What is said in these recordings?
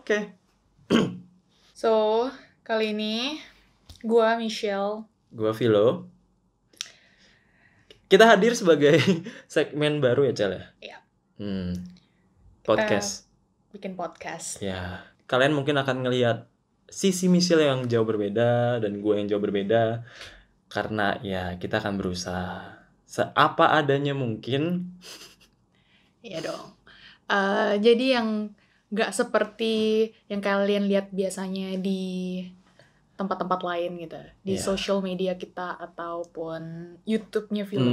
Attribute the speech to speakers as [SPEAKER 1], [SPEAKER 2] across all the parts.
[SPEAKER 1] Oke.
[SPEAKER 2] So, kali ini gua Michelle.
[SPEAKER 1] Gua Vilo. Kita hadir sebagai segmen baru ya, Cel ya?
[SPEAKER 2] Iya.
[SPEAKER 1] Podcast.
[SPEAKER 2] Bikin podcast.
[SPEAKER 1] Ya, kalian mungkin akan ngelihat sisi Michelle yang jauh berbeda dan gue yang jauh berbeda. Karena ya kita akan berusaha seapa adanya mungkin.
[SPEAKER 2] Iya dong. Jadi yang gak seperti yang kalian lihat biasanya di tempat-tempat lain gitu, di social media kita ataupun YouTube-nya film.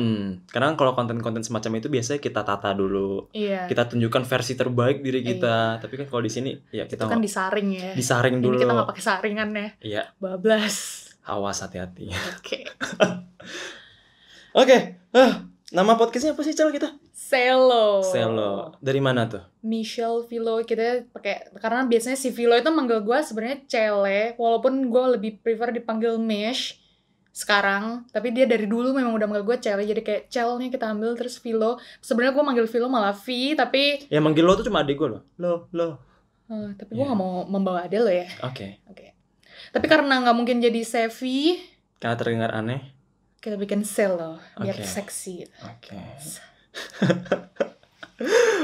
[SPEAKER 1] Karena kalau konten-konten semacam itu biasanya kita tata dulu, kita tunjukkan versi terbaik diri kita. Tapi kan kalau di sini ya kita
[SPEAKER 2] itu kan disaring ya.
[SPEAKER 1] Disaring dulu.
[SPEAKER 2] Ini kita nggak pakai saringan ya.
[SPEAKER 1] Iya.
[SPEAKER 2] Bablas.
[SPEAKER 1] Awas, hati-hati.
[SPEAKER 2] Oke.
[SPEAKER 1] Nama podcastnya apa sih, Cel, kita?
[SPEAKER 2] Selo.
[SPEAKER 1] Dari mana tuh?
[SPEAKER 2] Michelle Vilo. Kita pakai karena biasanya si Vilo itu manggil gue sebenarnya Cele, walaupun gue lebih prefer dipanggil Mish sekarang, tapi dia dari dulu memang udah manggil gue Cele, jadi kayak Cel-nya kita ambil terus Vilo. Sebenarnya gue manggil Vilo malah V, tapi
[SPEAKER 1] ya manggil lo tuh cuma adik gue lo.
[SPEAKER 2] Tapi gue nggak mau membawa adik lo ya.
[SPEAKER 1] Oke.
[SPEAKER 2] Tapi karena nggak mungkin jadi Sevi,
[SPEAKER 1] karena terdengar aneh,
[SPEAKER 2] kita bikin Selo biar seksi.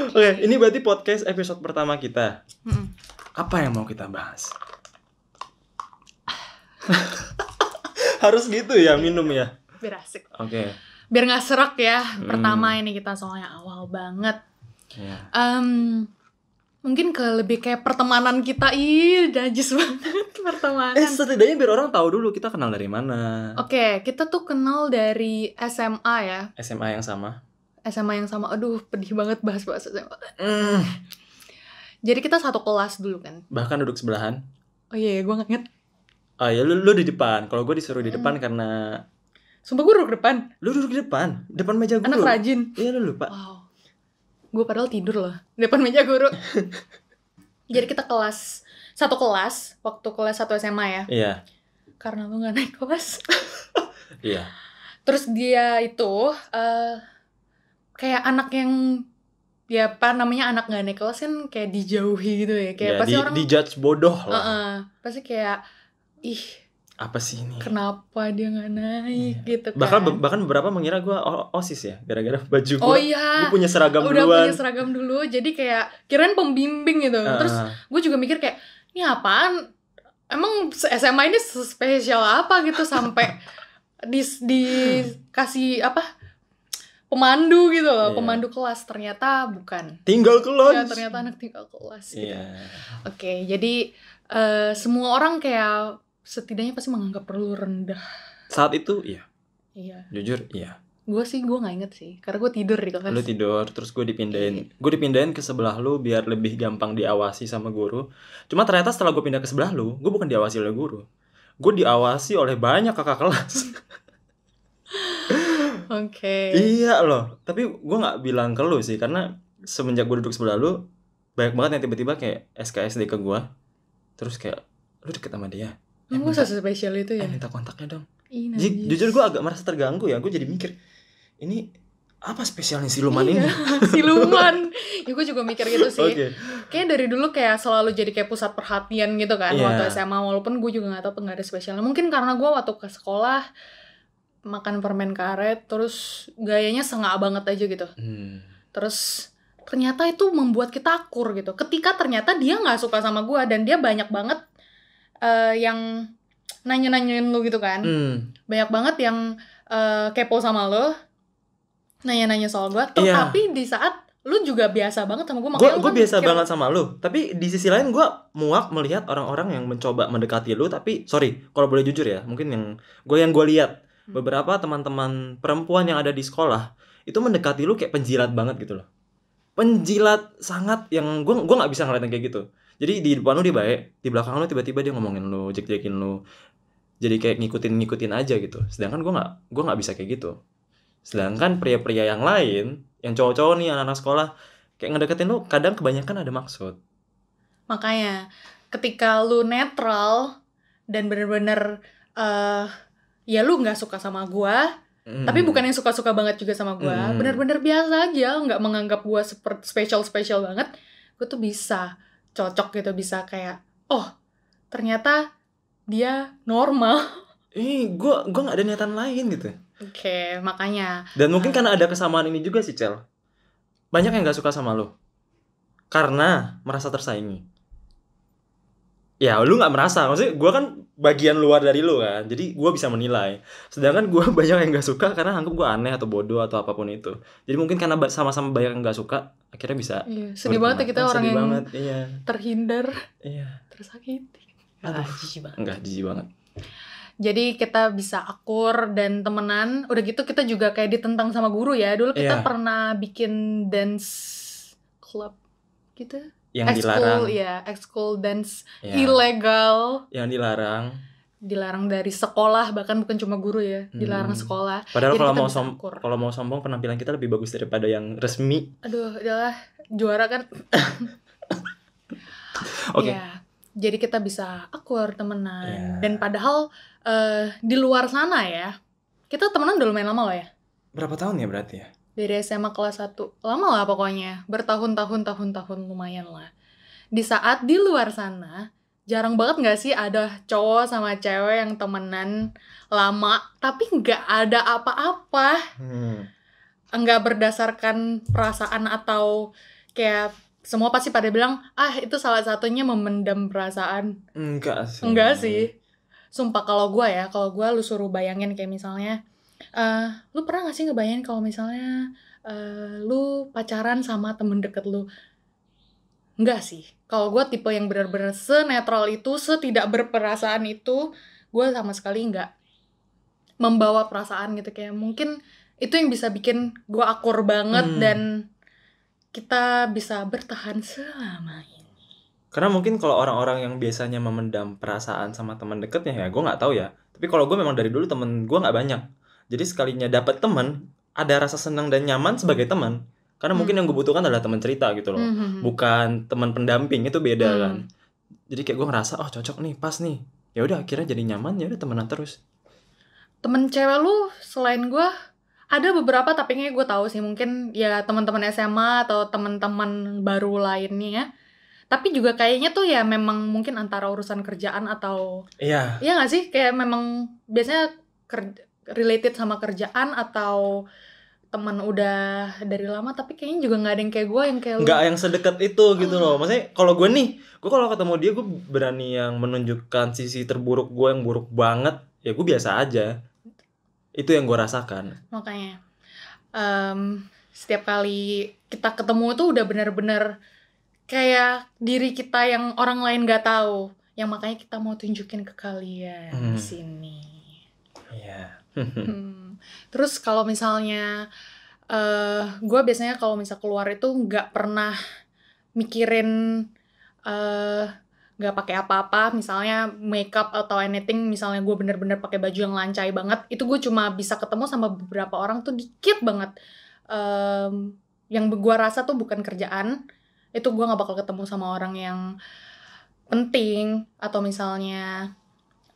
[SPEAKER 1] Oke, ini berarti podcast episode pertama kita. Apa yang mau kita bahas? Harus gitu ya, minum ya?
[SPEAKER 2] Biar asik.
[SPEAKER 1] Oke.
[SPEAKER 2] Biar gak serak ya. Pertama ini kita soalnya awal banget. Mungkin lebih kayak pertemanan kita. Najis banget pertemanan.
[SPEAKER 1] Setidaknya biar orang tahu dulu kita kenal dari mana.
[SPEAKER 2] Oke, kita tuh kenal dari SMA ya.
[SPEAKER 1] SMA yang sama.
[SPEAKER 2] Aduh, pedih banget bahas SMA. Jadi kita satu kelas dulu kan.
[SPEAKER 1] Bahkan duduk sebelahan.
[SPEAKER 2] Oh iya, gue gak inget.
[SPEAKER 1] Oh iya, lu di depan. Kalau gue disuruh di depan karena...
[SPEAKER 2] Sumpah gue duduk depan.
[SPEAKER 1] Lu duduk di depan meja guru.
[SPEAKER 2] Anak rajin.
[SPEAKER 1] Iya, lu lupa.
[SPEAKER 2] Wow. Gue padahal tidur loh depan meja guru. Jadi kita satu kelas waktu kelas 1 SMA ya. Iya. Karena lu gak naik kelas.
[SPEAKER 1] Iya.
[SPEAKER 2] Terus dia itu kayak anak yang ya apa namanya, anak gak naik kelas kan kayak dijauhi gitu ya. Kayak pasti orang
[SPEAKER 1] dijudge bodoh lah.
[SPEAKER 2] Pasti kayak
[SPEAKER 1] apa sih ini?
[SPEAKER 2] Kenapa dia gak naik gitu kan.
[SPEAKER 1] Bahkan beberapa mengira gue OSIS ya, gara-gara baju gue.
[SPEAKER 2] Oh iya.
[SPEAKER 1] Gue punya seragam
[SPEAKER 2] udah
[SPEAKER 1] duluan.
[SPEAKER 2] Punya seragam dulu, jadi kayak kirain pembimbing gitu. Terus gue juga mikir kayak, ini apaan? Emang SMA ini spesial apa gitu sampai dikasih apa? Pemandu gitu loh, pemandu kelas. Ternyata bukan.
[SPEAKER 1] Tinggal kelas.
[SPEAKER 2] Ya, ternyata anak tinggal kelas gitu. Oke, jadi semua orang kayak setidaknya pasti menganggap perlu rendah.
[SPEAKER 1] Saat itu iya. Jujur iya.
[SPEAKER 2] Gue gak inget sih, karena gue tidur di kelas.
[SPEAKER 1] Lu tidur, terus gue dipindahin ke sebelah lu biar lebih gampang diawasi sama guru. Cuma ternyata setelah gue pindah ke sebelah lu, gue bukan diawasi oleh guru, gue diawasi oleh banyak kakak kelas.
[SPEAKER 2] Oke.
[SPEAKER 1] Iya loh, tapi gue nggak bilang ke lu sih, karena semenjak gue duduk sebelah lu, banyak banget yang tiba-tiba kayak SKSD ke gue, terus kayak lu deket sama dia.
[SPEAKER 2] Gue spesial itu ya.
[SPEAKER 1] Minta kontaknya dong. Jujur gue agak merasa terganggu ya, gue jadi mikir, ini apa spesialnya siluman ini?
[SPEAKER 2] Siluman. Ya gue juga mikir gitu sih. Kayaknya dari dulu kayak selalu jadi kayak pusat perhatian gitu kan waktu SMA, walaupun gue juga gak tahu nggak ada spesialnya. Mungkin karena gue waktu ke sekolah makan permen karet, terus gayanya sengak banget aja gitu. Terus ternyata itu membuat kita akur gitu. Ketika ternyata dia nggak suka sama gue dan dia banyak banget yang nanya-nanyain lu gitu kan. Banyak banget yang kepo sama lu, nanya-nanya soal gue. Tapi di saat lu juga biasa banget sama gue.
[SPEAKER 1] Gue biasa banget sama lu. Tapi di sisi lain gue muak melihat orang-orang yang mencoba mendekati lu. Tapi sorry, kalau boleh jujur ya, mungkin yang gue lihat beberapa teman-teman perempuan yang ada di sekolah itu mendekati lu kayak penjilat banget gitu loh. Penjilat sangat, yang gue nggak bisa ngeliatin kayak gitu. Jadi di depan lu dia baik, di belakang lu tiba-tiba dia ngomongin lu, jek-jekin lu. Jadi kayak ngikutin aja gitu. Sedangkan gue nggak bisa kayak gitu. Sedangkan pria-pria yang lain, yang cowok-cowok nih, anak-anak sekolah, kayak ngedeketin lu kadang kebanyakan ada maksud.
[SPEAKER 2] Makanya ketika lu netral dan bener-bener ya lu nggak suka sama gue, tapi bukan yang suka-suka banget juga sama gue, bener-bener biasa aja, nggak menganggap gue spesial banget, gue tuh bisa cocok gitu, bisa kayak oh ternyata dia normal.
[SPEAKER 1] Gua nggak ada niatan lain gitu.
[SPEAKER 2] Oke, makanya.
[SPEAKER 1] Dan mungkin karena ada kesamaan ini juga sih, Cel. Banyak yang nggak suka sama lo karena merasa tersaingi. Ya, lu nggak merasa, maksudnya gue kan bagian luar dari lu kan, jadi gue bisa menilai. Sedangkan gue banyak yang nggak suka karena anggap gue aneh atau bodoh atau apapun itu. Jadi mungkin karena sama-sama banyak yang nggak suka, akhirnya bisa.
[SPEAKER 2] Iya, sedih banget ya kita orang yang
[SPEAKER 1] banget, iya.
[SPEAKER 2] terhindar,
[SPEAKER 1] iya.
[SPEAKER 2] tersakiti.
[SPEAKER 1] Jijik banget. Enggak, jijik banget.
[SPEAKER 2] Jadi kita bisa akur dan temenan. Udah gitu kita juga kayak ditentang sama guru ya. Dulu kita pernah bikin dance club gitu.
[SPEAKER 1] Yang dilarang.
[SPEAKER 2] Ya, ekskul dance ilegal.
[SPEAKER 1] Yang
[SPEAKER 2] dilarang dari sekolah, bahkan bukan cuma guru ya, dilarang sekolah.
[SPEAKER 1] Padahal kalau mau sombong penampilan kita lebih bagus daripada yang resmi.
[SPEAKER 2] Aduh, udahlah, juara kan.
[SPEAKER 1] Oke.
[SPEAKER 2] Ya, jadi kita bisa akur temenan. Dan padahal di luar sana ya, kita temenan udah lumayan lama loh ya.
[SPEAKER 1] Berapa tahun ya berarti ya?
[SPEAKER 2] Dari SMA kelas 1. Lama lah pokoknya. Bertahun-tahun lumayan lah. Di saat di luar sana, jarang banget gak sih ada cowok sama cewek yang temenan lama, tapi gak ada apa-apa. Nggak berdasarkan perasaan atau kayak semua pasti pada bilang, itu salah satunya memendam perasaan. Enggak sih. Sumpah kalau gue lu suruh bayangin kayak misalnya, lu pernah gak sih ngebayangin kalau misalnya lu pacaran sama temen deket lu? Enggak sih. Kalau gue tipe yang benar-benar senetral itu, setidak berperasaan itu, gue sama sekali nggak membawa perasaan gitu. Kayak mungkin itu yang bisa bikin gue akur banget dan kita bisa bertahan selama ini.
[SPEAKER 1] Karena mungkin kalau orang-orang yang biasanya memendam perasaan sama teman deketnya ya, gue nggak tahu ya. Tapi kalau gue memang dari dulu temen gue nggak banyak. Jadi sekalinya dapet teman, ada rasa senang dan nyaman sebagai teman. Karena mungkin yang gue butuhkan adalah teman cerita gitu loh. Bukan teman pendamping, itu beda kan. Jadi kayak gue ngerasa, cocok nih, pas nih. Ya udah akhirnya jadi nyaman, ya udah temenan terus.
[SPEAKER 2] Temen cewek lu selain gue ada beberapa, tapi kayaknya gue tahu sih, mungkin ya teman-teman SMA atau teman-teman baru lainnya. Tapi juga kayaknya tuh ya memang mungkin antara urusan kerjaan atau iya nggak sih, kayak memang biasanya related sama kerjaan atau teman udah dari lama, tapi kayaknya juga nggak ada yang kayak gue yang kayak
[SPEAKER 1] nggak yang sedekat itu gitu loh. Maksudnya kalau gue kalau ketemu dia gue berani yang menunjukkan sisi terburuk gue yang buruk banget, ya gue biasa aja. Itu yang gue rasakan.
[SPEAKER 2] Makanya setiap kali kita ketemu tuh udah benar-benar kayak diri kita yang orang lain nggak tahu, yang makanya kita mau tunjukin ke kalian di sini.
[SPEAKER 1] Iya.
[SPEAKER 2] Terus kalau misalnya gue biasanya kalau misal keluar itu nggak pernah mikirin nggak pakai apa-apa, misalnya makeup atau anything, misalnya gue bener-bener pakai baju yang lancai banget, itu gue cuma bisa ketemu sama beberapa orang tuh dikit banget. Yang gue rasa tuh bukan kerjaan, itu gue nggak bakal ketemu sama orang yang penting atau misalnya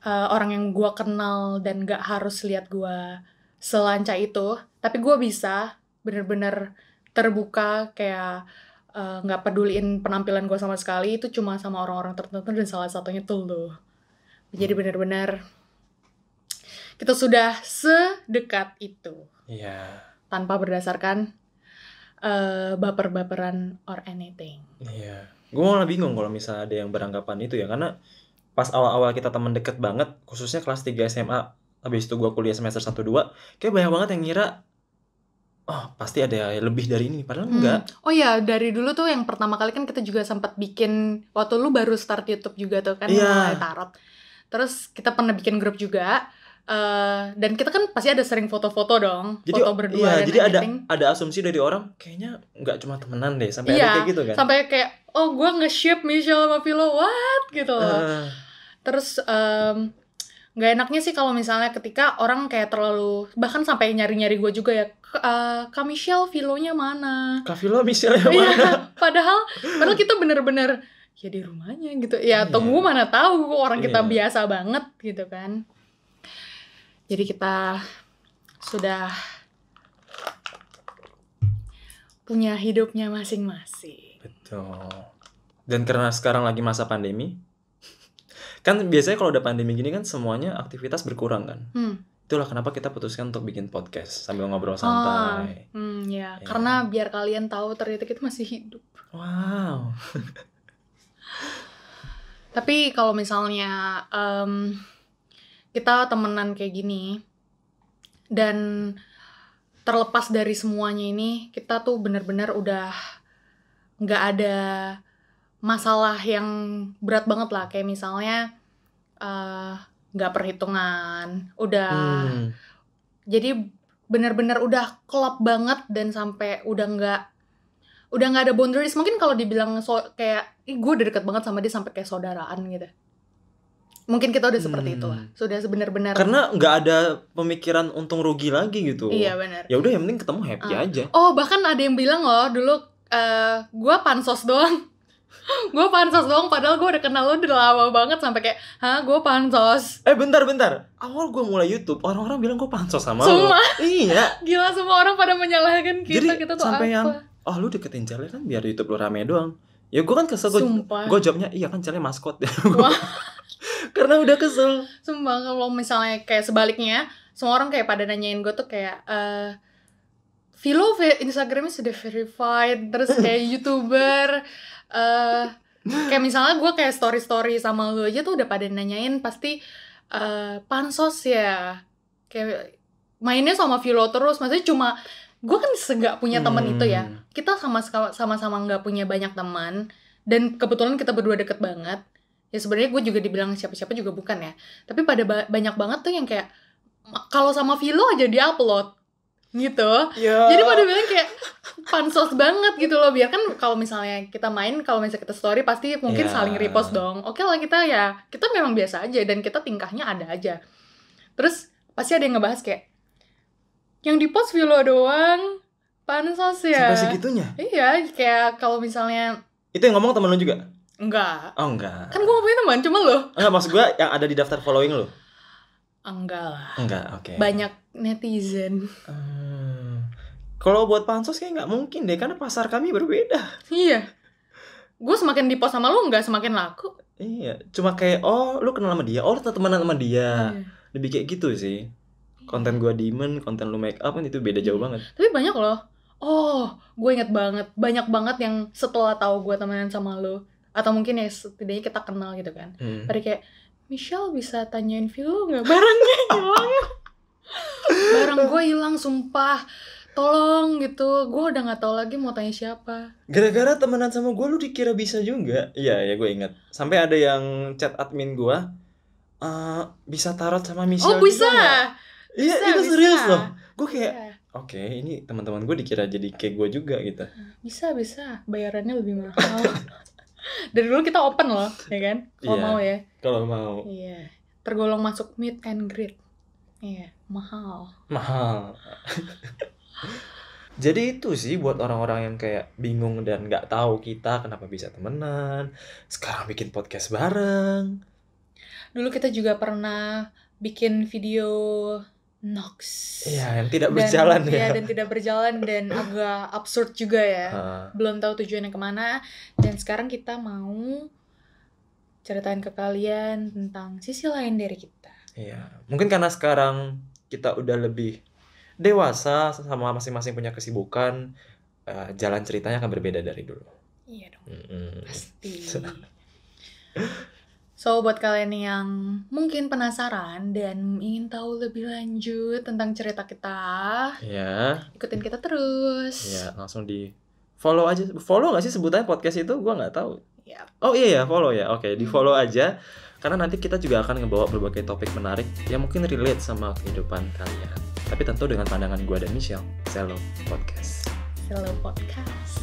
[SPEAKER 2] orang yang gue kenal dan nggak harus lihat gue selancai itu, tapi gue bisa bener-bener terbuka kayak nggak peduliin penampilan gue sama sekali, itu cuma sama orang-orang tertentu dan salah satunya tuh lo. Jadi benar-benar kita sudah sedekat itu.
[SPEAKER 1] Iya.
[SPEAKER 2] Tanpa berdasarkan baper-baperan or anything.
[SPEAKER 1] Iya. Gue malah bingung kalau misalnya ada yang beranggapan itu ya, karena pas awal-awal kita teman deket banget, khususnya kelas 3 SMA, habis itu gue kuliah semester 1-2, kayak banyak banget yang ngira pasti ada lebih dari ini, padahal enggak.
[SPEAKER 2] Oh iya, dari dulu tuh yang pertama kali kan kita juga sempat bikin, waktu lu baru start YouTube juga tuh kan, mulai tarot. Terus kita pernah bikin grup juga, dan kita kan pasti ada sering foto-foto dong,
[SPEAKER 1] jadi,
[SPEAKER 2] foto berdua dan
[SPEAKER 1] jadi
[SPEAKER 2] everything.
[SPEAKER 1] ada asumsi dari orang, kayaknya nggak cuma temenan deh, sampai ada kayak gitu kan.
[SPEAKER 2] Sampai kayak, gue nge-ship Michelle sama Philo, what? Gitu loh. Terus nggak enaknya sih kalau misalnya ketika orang kayak terlalu, bahkan sampai nyari-nyari gue juga ya, Kak Michelle, Philonya mana?
[SPEAKER 1] Kak Philo, Michelle-nya mana?
[SPEAKER 2] Padahal kita bener-bener ya di rumahnya gitu. Ya atau gue mana tahu, orang kita biasa banget gitu kan. Jadi kita sudah punya hidupnya masing-masing.
[SPEAKER 1] Betul. Dan karena sekarang lagi masa pandemi, kan biasanya kalau udah pandemi gini kan semuanya aktivitas berkurang kan. Itulah kenapa kita putuskan untuk bikin podcast sambil ngobrol santai.
[SPEAKER 2] Ya. Karena biar kalian tahu ternyata kita masih hidup.
[SPEAKER 1] Wow.
[SPEAKER 2] Tapi kalau misalnya kita temenan kayak gini dan terlepas dari semuanya ini, kita tuh benar-benar udah nggak ada masalah yang berat banget lah, kayak misalnya nggak perhitungan, udah jadi benar-benar udah klop banget dan sampai udah nggak ada boundaries. Mungkin kalau dibilang kayak gue udah deket banget sama dia sampai kayak saudaraan gitu. Mungkin kita udah seperti itu lah. Sudah benar-benar.
[SPEAKER 1] Karena nggak ada pemikiran untung rugi lagi gitu.
[SPEAKER 2] Iya benar.
[SPEAKER 1] Ya udah yang penting ketemu happy aja.
[SPEAKER 2] Oh bahkan ada yang bilang loh dulu gue pansos doang. Gue pansos doang padahal gue udah kenal lo udah lama banget sampai kayak gue pansos.
[SPEAKER 1] Bentar. Awal gue mulai YouTube orang-orang bilang gue pansos sama lo. Iya.
[SPEAKER 2] Gila semua orang pada menyalahkan kita.
[SPEAKER 1] Jadi,
[SPEAKER 2] kita tuh
[SPEAKER 1] sampai
[SPEAKER 2] apa?
[SPEAKER 1] Lu deketin Charlie kan biar YouTube lo rame doang. Ya gue kan kesel. Gue jawabnya iya kan Charlie maskot. Karena udah kesel.
[SPEAKER 2] Sumpah kalau misalnya kayak sebaliknya, semua orang kayak pada nanyain gue tuh kayak Vilo Instagramnya sudah verified, terus kayak YouTuber, kayak misalnya gue kayak story sama lu aja tuh udah pada nanyain pasti pansos ya, kayak mainnya sama Vilo terus, maksudnya cuma gue kan nggak punya teman itu ya, kita sama-sama nggak punya banyak teman dan kebetulan kita berdua deket banget. Ya sebenarnya gue juga dibilang siapa-siapa juga bukan ya. Tapi pada banyak banget tuh yang kayak kalau sama Vilo aja di-upload gitu. Yeah. Jadi pada bilang kayak pansos banget gitu loh. Biar kan kalau misalnya kita main, kalau misalnya kita story pasti mungkin saling repost dong. Oke lah kita memang biasa aja dan kita tingkahnya ada aja. Terus pasti ada yang ngebahas kayak yang di-post Vilo doang pansos ya.
[SPEAKER 1] Sampai segitunya?
[SPEAKER 2] Iya, kayak kalau misalnya
[SPEAKER 1] itu yang ngomong temen lu juga?
[SPEAKER 2] Enggak.
[SPEAKER 1] Oh enggak.
[SPEAKER 2] Kan gue gak punya teman, cuma lo.
[SPEAKER 1] Enggak, maksud gue yang ada di daftar following lo.
[SPEAKER 2] Enggak lah.
[SPEAKER 1] Enggak, oke.
[SPEAKER 2] Banyak netizen.
[SPEAKER 1] Kalau buat pansos kayak nggak mungkin deh, karena pasar kami berbeda.
[SPEAKER 2] Iya. Gue semakin di-post sama lo nggak semakin laku.
[SPEAKER 1] Iya, cuma kayak lu kenal sama dia, lu temenan sama dia. Lebih kayak gitu sih. Konten gue demon, konten lu make up kan itu beda jauh banget.
[SPEAKER 2] Tapi banyak loh. Gue inget banget. Banyak banget yang setelah tahu gue temenan sama lo. Atau mungkin ya setidaknya kita kenal gitu kan. Pada kayak, Michelle bisa tanyain Vilo gak? Barangnya hilang. Barang gue hilang sumpah. Tolong gitu. Gue udah gak tahu lagi mau tanya siapa.
[SPEAKER 1] Gara-gara temenan sama gue lu dikira bisa juga. Iya gue ingat. Sampai ada yang chat admin gue, bisa tarot sama Michelle.
[SPEAKER 2] Bisa.
[SPEAKER 1] Iya itu serius loh. Gue kayak oke, ini teman-teman gue dikira jadi kayak gue juga gitu.
[SPEAKER 2] Bisa. Bayarannya lebih mahal. Dari dulu kita open loh, ya kan? Kalau mau ya.
[SPEAKER 1] Kalau mau.
[SPEAKER 2] Iya. Tergolong masuk meet and greet. Iya, mahal.
[SPEAKER 1] Jadi itu sih buat orang-orang yang kayak bingung dan nggak tahu kita kenapa bisa temenan. Sekarang bikin podcast bareng.
[SPEAKER 2] Dulu kita juga pernah bikin video Nox.
[SPEAKER 1] Iya, yang tidak berjalan ya.
[SPEAKER 2] Iya, dan tidak berjalan dan agak absurd juga ya. Belum tahu tujuannya kemana. Dan sekarang kita mau ceritain ke kalian tentang sisi lain dari kita.
[SPEAKER 1] Iya, mungkin karena sekarang kita udah lebih dewasa sama masing-masing punya kesibukan, jalan ceritanya akan berbeda dari dulu.
[SPEAKER 2] Iya dong, pasti. So, buat kalian yang mungkin penasaran dan ingin tahu lebih lanjut tentang cerita kita, ikutin kita terus.
[SPEAKER 1] Iya, langsung di follow aja. Follow nggak sih sebutannya podcast itu? Gua nggak tahu.
[SPEAKER 2] Yep.
[SPEAKER 1] Oh iya, follow ya. Oke, di follow aja. Karena nanti kita juga akan ngebawa berbagai topik menarik yang mungkin relate sama kehidupan kalian. Tapi tentu dengan pandangan gue dan Michelle. Hello Podcast.
[SPEAKER 2] Hello Podcast.